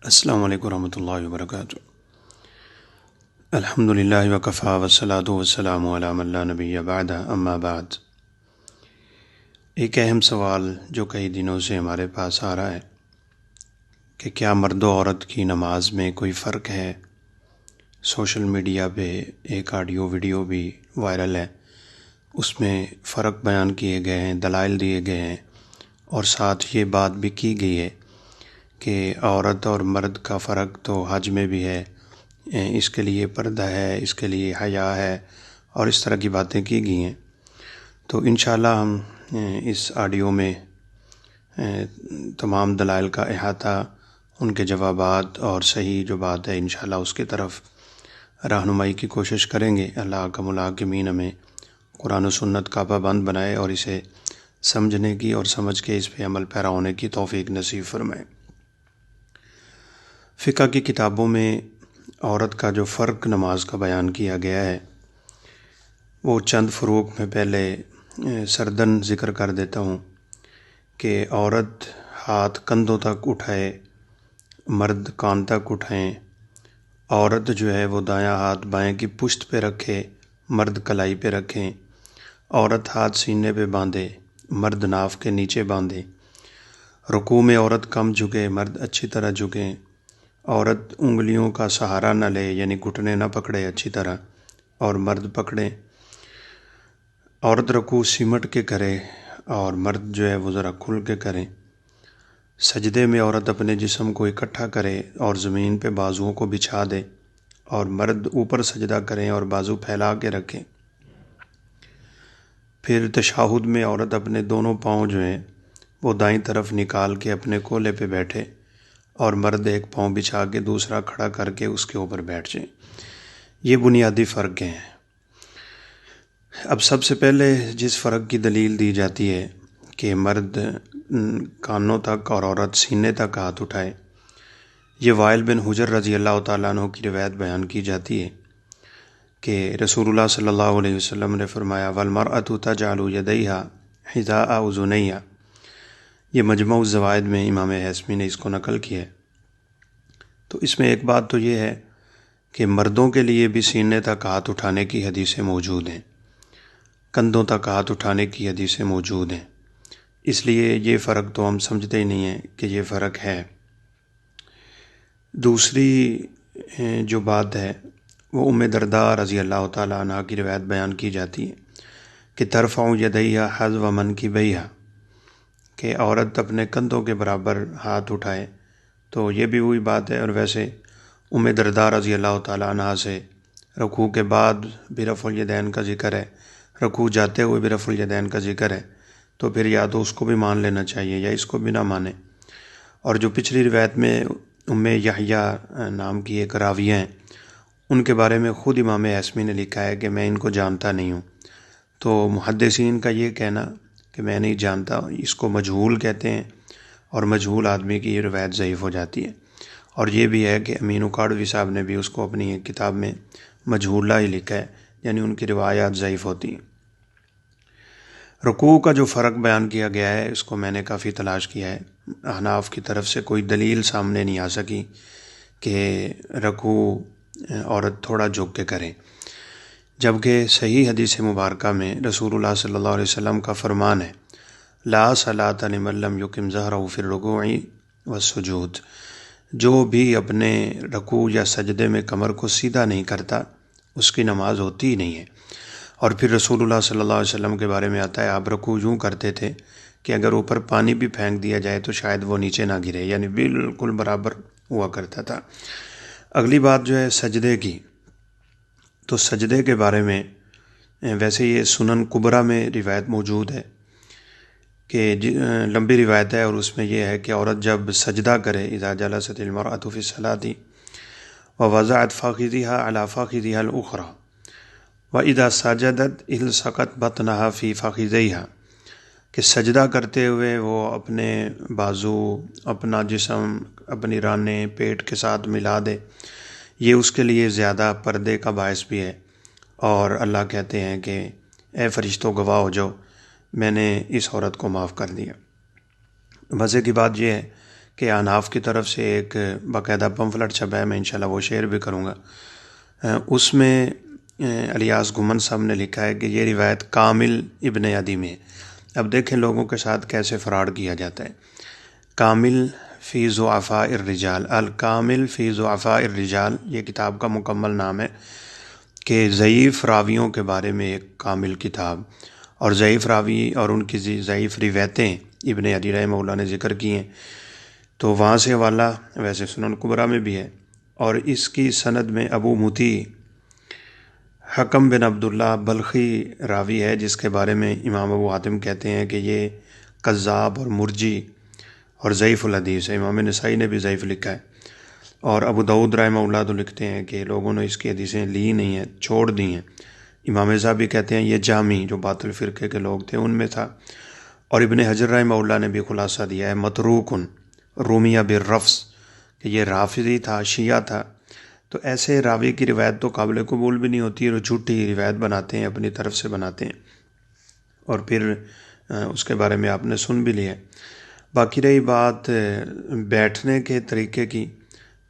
السلام علیکم ورحمۃ اللہ وبرکاتہ۔ الحمدللہ وکفیٰ والصلاۃ والسلام علی من لا نبی بعدہ، اما بعد۔ ایک اہم سوال جو کئی دنوں سے ہمارے پاس آ رہا ہے کہ کیا مرد و عورت کی نماز میں کوئی فرق ہے؟ سوشل میڈیا پہ ایک آڈیو ویڈیو بھی وائرل ہے، اس میں فرق بیان کیے گئے ہیں، دلائل دیے گئے ہیں، اور ساتھ یہ بات بھی کی گئی ہے کہ عورت اور مرد کا فرق تو حج میں بھی ہے، اس کے لیے پردہ ہے، اس کے لیے حیا ہے، اور اس طرح کی باتیں کی گئی ہیں۔ تو انشاءاللہ ہم اس آڈیو میں تمام دلائل کا احاطہ، ان کے جوابات اور صحیح جو بات ہے انشاءاللہ اس کی طرف رہنمائی کی کوشش کریں گے۔ اللہ کا ملاکمین ہمیں قرآن و سنت کا پابند بنائے اور اسے سمجھنے کی اور سمجھ کے اس پہ عمل پیرا ہونے کی توفیق نصیب فرمائے۔ فقہ کی کتابوں میں عورت کا جو فرق نماز کا بیان کیا گیا ہے، وہ چند فروق میں پہلے سردن ذکر کر دیتا ہوں کہ عورت ہاتھ کندھوں تک اٹھائے، مرد کان تک اٹھائیں۔ عورت جو ہے وہ دایاں ہاتھ بائیں کی پشت پہ رکھے، مرد کلائی پہ رکھیں۔ عورت ہاتھ سینے پہ باندھے، مرد ناف کے نیچے باندھے۔ رکوع میں عورت کم جھکے، مرد اچھی طرح جھکیں۔ عورت انگلیوں کا سہارا نہ لے، یعنی گھٹنے نہ پکڑے اچھی طرح، اور مرد پکڑیں۔ عورت رکوع سمٹ کے کرے اور مرد جو ہے وہ ذرا کھل کے کریں۔ سجدے میں عورت اپنے جسم کو اکٹھا کرے اور زمین پہ بازوؤں کو بچھا دے، اور مرد اوپر سجدہ کریں اور بازو پھیلا کے رکھیں۔ پھر تشہد میں عورت اپنے دونوں پاؤں جو ہیں وہ دائیں طرف نکال کے اپنے کولے پہ بیٹھے، اور مرد ایک پاؤں بچھا کے دوسرا کھڑا کر کے اس کے اوپر بیٹھ جائیں۔ یہ بنیادی فرق ہیں۔ اب سب سے پہلے جس فرق کی دلیل دی جاتی ہے کہ مرد کانوں تک اور عورت سینے تک ہاتھ اٹھائے، یہ وائل بن حجر رضی اللہ تعالیٰ عنہ کی روایت بیان کی جاتی ہے کہ رسول اللہ صلی اللہ علیہ وسلم نے فرمایا وَالْمَرْأَةُ تَجْعَلُ يَدَيْهَا حِذَاءَ أُذُنَيْهَا۔ یہ مجمع الزوائد میں امام حیثمی نے اس کو نقل کیا ہے۔ تو اس میں ایک بات تو یہ ہے کہ مردوں کے لیے بھی سینے تک ہاتھ اٹھانے کی حدیثیں موجود ہیں، کندھوں تک ہاتھ اٹھانے کی حدیثیں موجود ہیں، اس لیے یہ فرق تو ہم سمجھتے ہی نہیں ہیں کہ یہ فرق ہے۔ دوسری جو بات ہے وہ ام درداء رضی اللہ تعالیٰ عنہ کی روایت بیان کی جاتی ہے کہ ترفع یدیہا حذو منکبیہا، کہ عورت اپنے کندھوں کے برابر ہاتھ اٹھائے۔ تو یہ بھی وہی بات ہے، اور ویسے ام درداء رضی اللہ تعالیٰ عنہ سے رکوع کے بعد بھی رفع الیدین کا ذکر ہے، رکوع جاتے ہوئے بھی رفع الیدین کا ذکر ہے، تو پھر یا تو اس کو بھی مان لینا چاہیے یا اس کو بھی نہ مانیں۔ اور جو پچھلی روایت میں ام یحییٰ نام کی ایک راویہ ہیں، ان کے بارے میں خود امام حیثمی نے لکھا ہے کہ میں ان کو جانتا نہیں ہوں۔ تو محدثین کا یہ کہنا کہ میں نہیں جانتا، اس کو مجہول کہتے ہیں، اور مجہول آدمی کی یہ روایت ضعیف ہو جاتی ہے۔ اور یہ بھی ہے کہ امین اکاڑوی صاحب نے بھی اس کو اپنی ایک کتاب میں مجہولہ ہی لکھا ہے، یعنی ان کی روایات ضعیف ہوتی ہیں۔ رکوع کا جو فرق بیان کیا گیا ہے اس کو میں نے کافی تلاش کیا ہے، احناف کی طرف سے کوئی دلیل سامنے نہیں آ سکی کہ رکوع عورت تھوڑا جھک کے کریں، جبکہ صحیح حدیث مبارکہ میں رسول اللہ صلی اللہ علیہ وسلم کا فرمان ہے لا صلاۃ لمن لم یقم ظہرہ فی الرکوع والسجود، جو بھی اپنے رکوع یا سجدے میں کمر کو سیدھا نہیں کرتا اس کی نماز ہوتی ہی نہیں ہے۔ اور پھر رسول اللہ صلی اللہ علیہ وسلم کے بارے میں آتا ہے آپ رکوع یوں کرتے تھے کہ اگر اوپر پانی بھی پھینک دیا جائے تو شاید وہ نیچے نہ گرے، یعنی بالکل برابر ہوا کرتا تھا۔ اگلی بات جو ہے سجدے کی، تو سجدے کے بارے میں ویسے یہ سنن کبریٰ میں روایت موجود ہے کہ لمبی روایت ہے، اور اس میں یہ ہے کہ عورت جب سجدہ کرے اذا جلست المرأة فی الصلاۃ ووضعت فخذها علی فخذها الاخری واذا سجدت الصقت بطنها فی فخذیها، کہ سجدہ کرتے ہوئے وہ اپنے بازو، اپنا جسم، اپنی رانیں پیٹ کے ساتھ ملا دے، یہ اس کے لیے زیادہ پردے کا باعث بھی ہے۔ اور اللہ کہتے ہیں کہ اے فرشتوں گواہ ہو جاؤ، میں نے اس عورت کو معاف کر دیا۔ مزے کی بات یہ ہے کہ احناف کی طرف سے ایک باقاعدہ پمفلٹ چھپا ہے، میں انشاءاللہ وہ شیئر بھی کروں گا۔ اس میں الیاس گھمن صاحب نے لکھا ہے کہ یہ روایت کامل ابن عدی میں ہے۔ اب دیکھیں لوگوں کے ساتھ کیسے فراڈ کیا جاتا ہے۔ کامل فی ضعفاء الرجال، الکامل فی ضعفاء الرجال، یہ کتاب کا مکمل نام ہے، کہ ضعیف راویوں کے بارے میں ایک کامل کتاب، اور ضعیف راوی اور ان کی ضعیف روایتیں ابن عدی رحمہ اللہ نے ذکر کی ہیں، تو وہاں سے حوالہ ویسے سنن کبریٰ میں بھی ہے۔ اور اس کی سند میں ابو مطیع حکم بن عبداللہ بلخی راوی ہے، جس کے بارے میں امام ابو حاتم کہتے ہیں کہ یہ کذاب اور مرجی اور ضعیف الحدیث ہے۔ امام نسائی نے بھی ضعیف لکھا ہے، اور ابو داؤد رحمہ اللہ تو لکھتے ہیں کہ لوگوں نے اس کی حدیثیں لی نہیں ہیں، چھوڑ دی ہیں۔ امام زاہبی کہتے ہیں یہ جامی جو باطل فرقے کے لوگ تھے ان میں تھا۔ اور ابن حجر رحمہ اللہ نے بھی خلاصہ دیا ہے متروکن رومیہ بالرفض، کہ یہ رافضی تھا، شیعہ تھا۔ تو ایسے راوی کی روایت تو قابل قبول بھی نہیں ہوتی، اور جھوٹی روایت بناتے ہیں، اپنی طرف سے بناتے ہیں، اور پھر اس کے بارے میں آپ نے سن بھی لیا۔ باقی رہی بات بیٹھنے کے طریقے کی،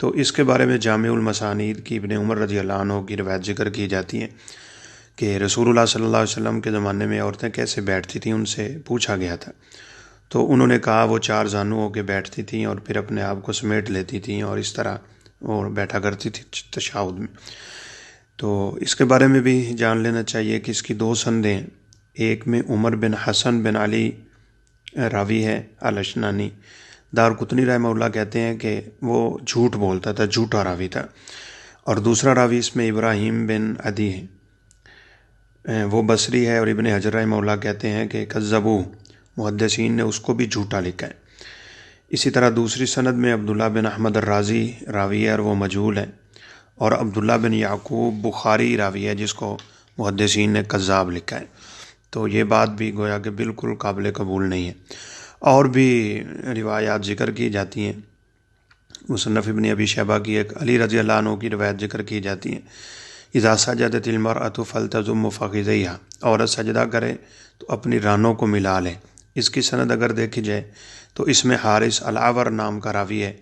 تو اس کے بارے میں جامع المسانید کی ابن عمر رضی اللہ عنہ کی روایت ذکر کی جاتی ہے کہ رسول اللہ صلی اللہ علیہ وسلم کے زمانے میں عورتیں کیسے بیٹھتی تھیں، ان سے پوچھا گیا تھا، تو انہوں نے کہا وہ 4 زانو ہو کے بیٹھتی تھیں اور پھر اپنے آپ کو سمیٹ لیتی تھیں اور اس طرح اور بیٹھا کرتی تھی تشہد میں۔ تو اس کے بارے میں بھی جان لینا چاہیے کہ اس کی 2 سندیں ہیں۔ ایک میں عمر بن حسن بن علی راوی ہے الاشنانی، دارقطنی رحمہ اللہ کہتے ہیں کہ وہ جھوٹ بولتا تھا، جھوٹا راوی تھا۔ اور دوسرا راوی اس میں ابراہیم بن عدی ہے، وہ بصری ہے، اور ابن حجر رحمہ اللہ کہتے ہیں کہ کذبو، محدثین نے اس کو بھی جھوٹا لکھا ہے۔ اسی طرح دوسری سند میں عبداللہ بن احمد الرازی راوی ہے اور وہ مجہول ہے، اور عبداللہ بن یعقوب بخاری راوی ہے جس کو محدثین نے کذاب لکھا ہے۔ تو یہ بات بھی گویا کہ بالکل قابل قبول نہیں ہے۔ اور بھی روایات ذکر کی جاتی ہیں، مصنف ابن ابی شیبہ کی ایک علی رضی اللہ عنہ کی روایت ذکر کی جاتی ہے، اذا سجدت المرأة فلتضم فخذیہا، عورت سجدہ کرے تو اپنی رانوں کو ملا لے۔ اس کی سند اگر دیکھی جائے تو اس میں حارث العور نام کا راوی ہے۔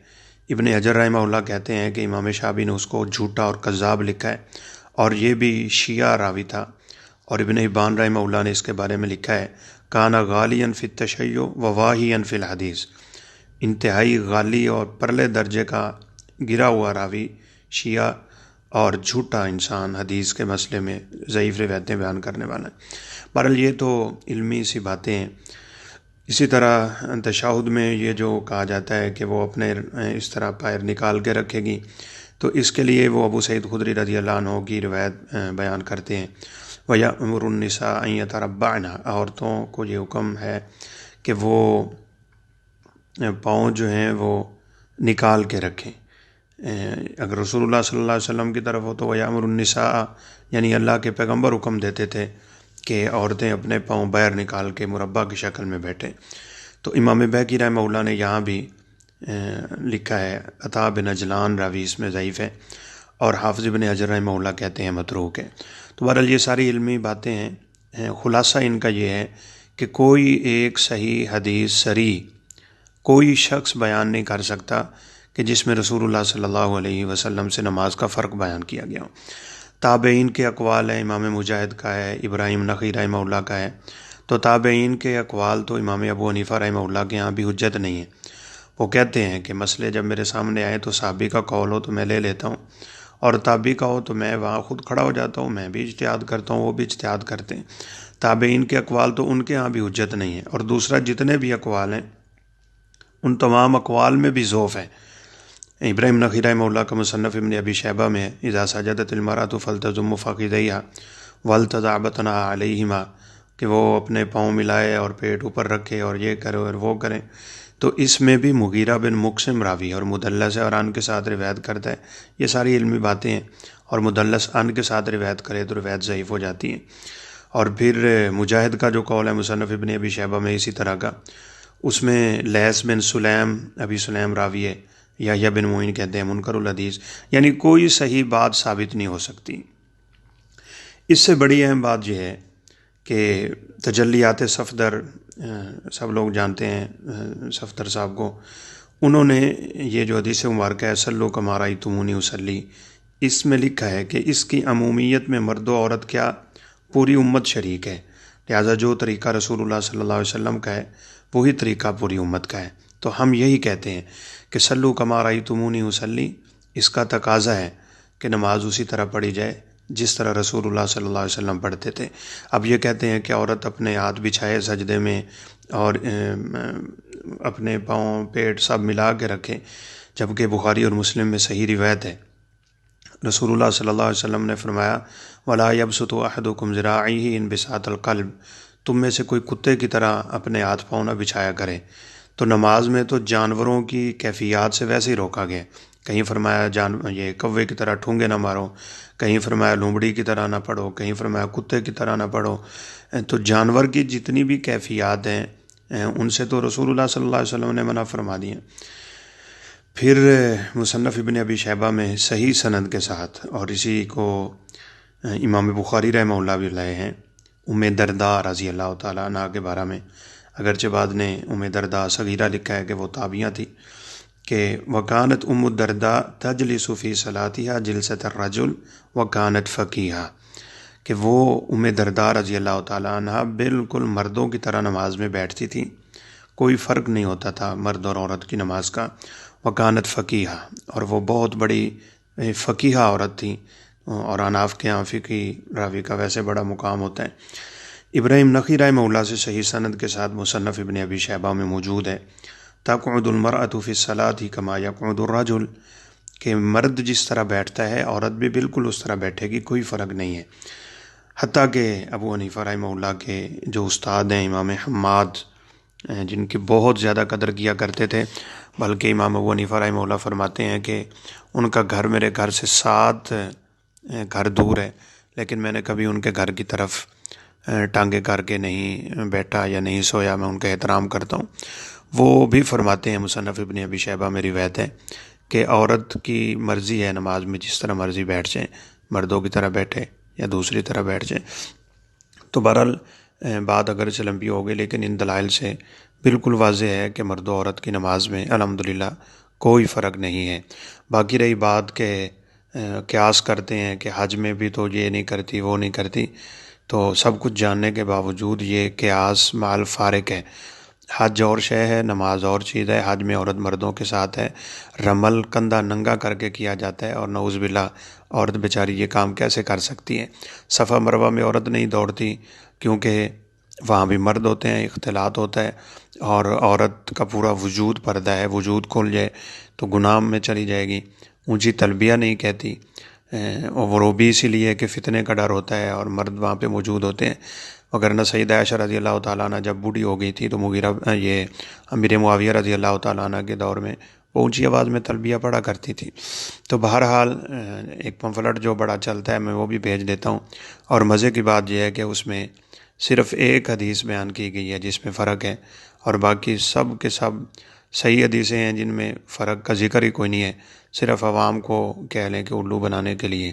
ابن حجر رحمہ اللہ کہتے ہیں کہ امام شعبی نے اس کو جھوٹا اور کذاب لکھا ہے، اور یہ بھی شیعہ راوی تھا۔ اور ابن حبان رحمہ اللہ نے اس کے بارے میں لکھا ہے کانا غالیا فی التشیع و واہیا فی الحدیث، انتہائی غالی اور پرلے درجے کا گرا ہوا راوی، شیعہ اور جھوٹا انسان، حدیث کے مسئلے میں ضعیف روایتیں بیان کرنے والا ہے۔ بہرحال یہ تو علمی سی باتیں ہیں۔ اسی طرح تشہد میں یہ جو کہا جاتا ہے کہ وہ اپنے اس طرح پیر نکال کے رکھے گی، تو اس کے لیے وہ ابو سعید خدری رضی اللہ عنہ کی روایت بیان کرتے ہیں، وَيَأْمُرُ النِّسَاءَ أَن يَتَرَبَّعْنَ، عورتوں کو یہ حکم ہے کہ وہ پاؤں جو ہیں وہ نکال کے رکھیں۔ اگر رسول اللہ صلی اللہ علیہ وسلم کی طرف ہو تو وَيَأْمُرُ النِّسَاءَ، یعنی اللہ کے پیغمبر حکم دیتے تھے کہ عورتیں اپنے پاؤں باہر نکال کے مربع کی شکل میں بیٹھیں۔ تو امام بہقی رحمہ اللہ نے یہاں بھی لکھا ہے، عطا بن اجلان راوی اس میں ضعیف ہے، اور حافظ ابن حجر رحمہ اللہ کہتے ہیں متروک ہے۔ تو بہرحال یہ ساری علمی باتیں ہیں، خلاصہ ان کا یہ ہے کہ کوئی ایک صحیح حدیث صریح کوئی شخص بیان نہیں کر سکتا کہ جس میں رسول اللہ صلی اللہ علیہ وسلم سے نماز کا فرق بیان کیا گیا ہو۔ تابعین کے اقوال ہیں، امام مجاہد کا ہے، ابراہیم نخعی رحمہ اللہ کا ہے، تو تابعین کے اقوال تو امام ابو حنیفہ رحمہ اللہ کے ہاں بھی حجت نہیں ہے۔ وہ کہتے ہیں کہ مسئلے جب میرے سامنے آئے تو صحابی کا قول ہو تو میں لے لیتا ہوں، اور تابعی کا ہو تو میں وہاں خود کھڑا ہو جاتا ہوں، میں بھی اجتہاد کرتا ہوں، وہ بھی اجتہاد کرتے ہیں۔ تابعین کے اقوال تو ان کے ہاں بھی حجت نہیں ہے۔ اور دوسرا جتنے بھی اقوال ہیں ان تمام اقوال میں بھی ضعف ہے۔ ابراہیم نخعی رحمہ اللہ کا مصنف ابن ابی شیبہ میں ہے، اذا سجدت المرأة فلتضم فخذیہا ولتضع بطنها علیہما، کہ وہ اپنے پاؤں ملائے اور پیٹ اوپر رکھے اور یہ کرے اور وہ کریں۔ تو اس میں بھی مغیرہ بن مقسم راوی اور مدلس ہے اور ان کے ساتھ روایت کرتا ہے۔ یہ ساری علمی باتیں ہیں، اور مدلس ان کے ساتھ روایت کرے تو روایت ضعیف ہو جاتی ہیں۔ اور پھر مجاہد کا جو قول ہے مصنف ابن ابی شیبہ میں اسی طرح کا، اس میں لیث بن سلیم ابی سلیم راوی ہے، یحییٰ بن معین کہتے ہیں منکر الحدیث، یعنی کوئی صحیح بات ثابت نہیں ہو سکتی۔ اس سے بڑی اہم بات یہ ہے کہ تجلیات صفدر، سب لوگ جانتے ہیں صفدر صاحب کو، انہوں نے یہ جو حدیث مبارکہ ہے صلو کما رأیتمونی اصلی، اس میں لکھا ہے کہ اس کی عمومیت میں مرد و عورت کیا پوری امت شریک ہے، لہٰذا جو طریقہ رسول اللہ صلی اللہ علیہ وسلم کا ہے وہی طریقہ پوری امت کا ہے۔ تو ہم یہی کہتے ہیں کہ صلو کما رأیتمونی اصلی، اس کا تقاضا ہے کہ نماز اسی طرح پڑھی جائے جس طرح رسول اللہ صلی اللہ علیہ وسلم پڑھتے تھے۔ اب یہ کہتے ہیں کہ عورت اپنے ہاتھ بچھائے سجدے میں اور اپنے پاؤں پیٹ سب ملا کے رکھے، جبکہ بخاری اور مسلم میں صحیح روایت ہے، رسول اللہ صلی اللہ علیہ وسلم نے فرمایا وَلَا يَبْسُطُ أَحَدُكُمْ ذِرَاعَيْهِ انبساط القلب، تم میں سے کوئی کتے کی طرح اپنے ہاتھ پاؤں نہ بچھایا کرے۔ تو نماز میں تو جانوروں کی کیفیات سے ویسے ہی روکا گیا، کہیں فرمایا یہ کوے کی طرح ٹھونگے نہ مارو، کہیں فرمایا لومڑی کی طرح نہ پڑھو، کہیں فرمایا کتے کی طرح نہ پڑھو۔ تو جانور کی جتنی بھی کیفیات ہیں ان سے تو رسول اللہ صلی اللہ علیہ وسلم نے منع فرما دی ہیں۔ پھر مصنف ابن ابی شیبہ میں صحیح سند کے ساتھ، اور اسی کو امام بخاری رحمہ اللہ بھی لائے ہیں، ام درداء رضی اللہ تعالیٰ عنہ کے بارے میں، اگرچہ بعد نے ام درداء صغیرہ لکھا ہے کہ وہ تابعیہ تھی، کہ وکانت ام الدرداء تجلس فی صلاتها جلسۃ الرجل وکانت فقیہا، کہ وہ ام درداء رضی اللہ تعالیٰ عنہ بالکل مردوں کی طرح نماز میں بیٹھتی تھی، کوئی فرق نہیں ہوتا تھا مرد اور عورت کی نماز کا۔ وکانت فقیہا، اور وہ بہت بڑی فقیہ عورت تھی، اور اناف کے یہاں فقی راوی کا ویسے بڑا مقام ہوتا ہے۔ ابراہیم نخعی رحمہ اللہ سے صحیح سند کے ساتھ مصنف ابن ابی شیبہ میں موجود ہے، تقعد المرأة فی الصلاۃ کما یقعد الرجل، کہ مرد جس طرح بیٹھتا ہے عورت بھی بالکل اس طرح بیٹھے گی، کوئی فرق نہیں ہے۔ حتیٰ کہ ابو حنیفہ رحمہ اللہ کے جو استاد ہیں امام حماد، جن کی بہت زیادہ قدر کیا کرتے تھے، بلکہ امام ابو حنیفہ رحمہ اللہ فرماتے ہیں کہ ان کا گھر میرے گھر سے 7 گھر دور ہے، لیکن میں نے کبھی ان کے گھر کی طرف ٹانگے کر کے نہیں بیٹھا یا نہیں سویا، میں ان کا احترام کرتا ہوں۔ وہ بھی فرماتے ہیں، مصنف ابن ابی شیبہ میں روایت ہے کہ عورت کی مرضی ہے نماز میں جس طرح مرضی بیٹھ جائیں، مردوں کی طرح بیٹھے یا دوسری طرح بیٹھ جائیں۔ تو بہرحال بات اگرچہ لمبی ہو گئی، لیکن ان دلائل سے بالکل واضح ہے کہ مرد و عورت کی نماز میں الحمدللہ کوئی فرق نہیں ہے۔ باقی رہی بات کہ قیاس کرتے ہیں کہ حج میں بھی تو یہ نہیں کرتی وہ نہیں کرتی، تو سب کچھ جاننے کے باوجود یہ قیاس مع الفارق ہے۔ حج اور شے ہے، نماز اور چیز ہے۔ حج میں عورت مردوں کے ساتھ ہے، رمل کندھا ننگا کر کے کیا جاتا ہے، اور نعوذ باللہ عورت بیچاری یہ کام کیسے کر سکتی ہے۔ صفا مروہ میں عورت نہیں دوڑتی کیونکہ وہاں بھی مرد ہوتے ہیں، اختلاط ہوتا ہے، اور عورت کا پورا وجود پردہ ہے، وجود کھل جائے تو گناہ میں چلی جائے گی۔ اونچی تلبیہ نہیں کہتی، اور وہ بھی اسی لیے کہ فتنے کا ڈر ہوتا ہے اور مرد وہاں پہ موجود ہوتے ہیں۔ وگرنہ سیدہ عائشہ رضی اللہ تعالیٰ عنہ جب بوڑھی ہو گئی تھی تو یہ امیر معاویہ رضی اللہ تعالیٰ عنہ کے دور میں وہ اونچی آواز میں تلبیہ پڑھا کرتی تھی۔ تو بہرحال ایک پمفلٹ جو بڑا چلتا ہے میں وہ بھی بھیج دیتا ہوں، اور مزے کی بات یہ ہے کہ اس میں صرف ایک حدیث بیان کی گئی ہے جس میں فرق ہے، اور باقی سب کے سب صحیح حدیثیں ہیں جن میں فرق کا ذکر ہی کوئی نہیں ہے، صرف عوام کو کہہ لیں کہ الو بنانے کے لیے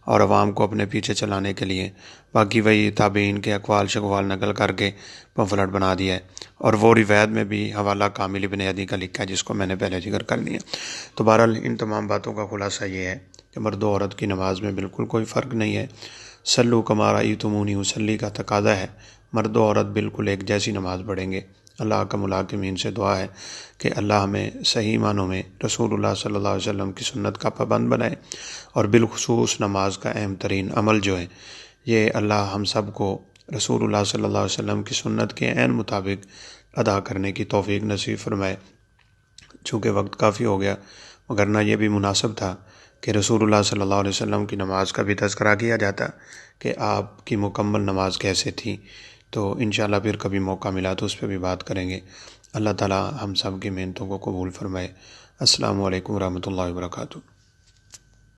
اور عوام کو اپنے پیچھے چلانے کے لیے، باقی وہی تابعین کے اقوال شقوال نقل کر کے پمفلٹ بنا دیا ہے، اور وہ روایت میں بھی حوالہ کامل ابن عدی کا لکھا ہے جس کو میں نے پہلے ذکر کر لیا۔ تو بہرحال ان تمام باتوں کا خلاصہ یہ ہے کہ مرد و عورت کی نماز میں بالکل کوئی فرق نہیں ہے۔ صلو کما رأیتمونی اصلی کا تقاضا ہے، مرد و عورت بالکل ایک جیسی نماز پڑھیں گے۔ اللہ کا ملاکمین سے دعا ہے کہ اللہ ہمیں صحیح معنوں میں رسول اللہ صلی اللہ علیہ وسلم کی سنت کا پابند بنائے، اور بالخصوص نماز کا اہم ترین عمل جو ہے یہ اللہ ہم سب کو رسول اللہ صلی اللہ علیہ وسلم کی سنت کے عین مطابق ادا کرنے کی توفیق نصیب فرمائے۔ چونکہ وقت کافی ہو گیا، وگرنہ یہ بھی مناسب تھا کہ رسول اللہ صلی اللہ علیہ وسلم کی نماز کا بھی تذکرہ کیا جاتا کہ آپ کی مکمل نماز کیسے تھی۔ تو انشاءاللہ پھر کبھی موقع ملا تو اس پہ بھی بات کریں گے۔ اللہ تعالی ہم سب کی محنتوں کو قبول فرمائے۔ السلام علیکم ورحمۃ اللہ وبرکاتہ۔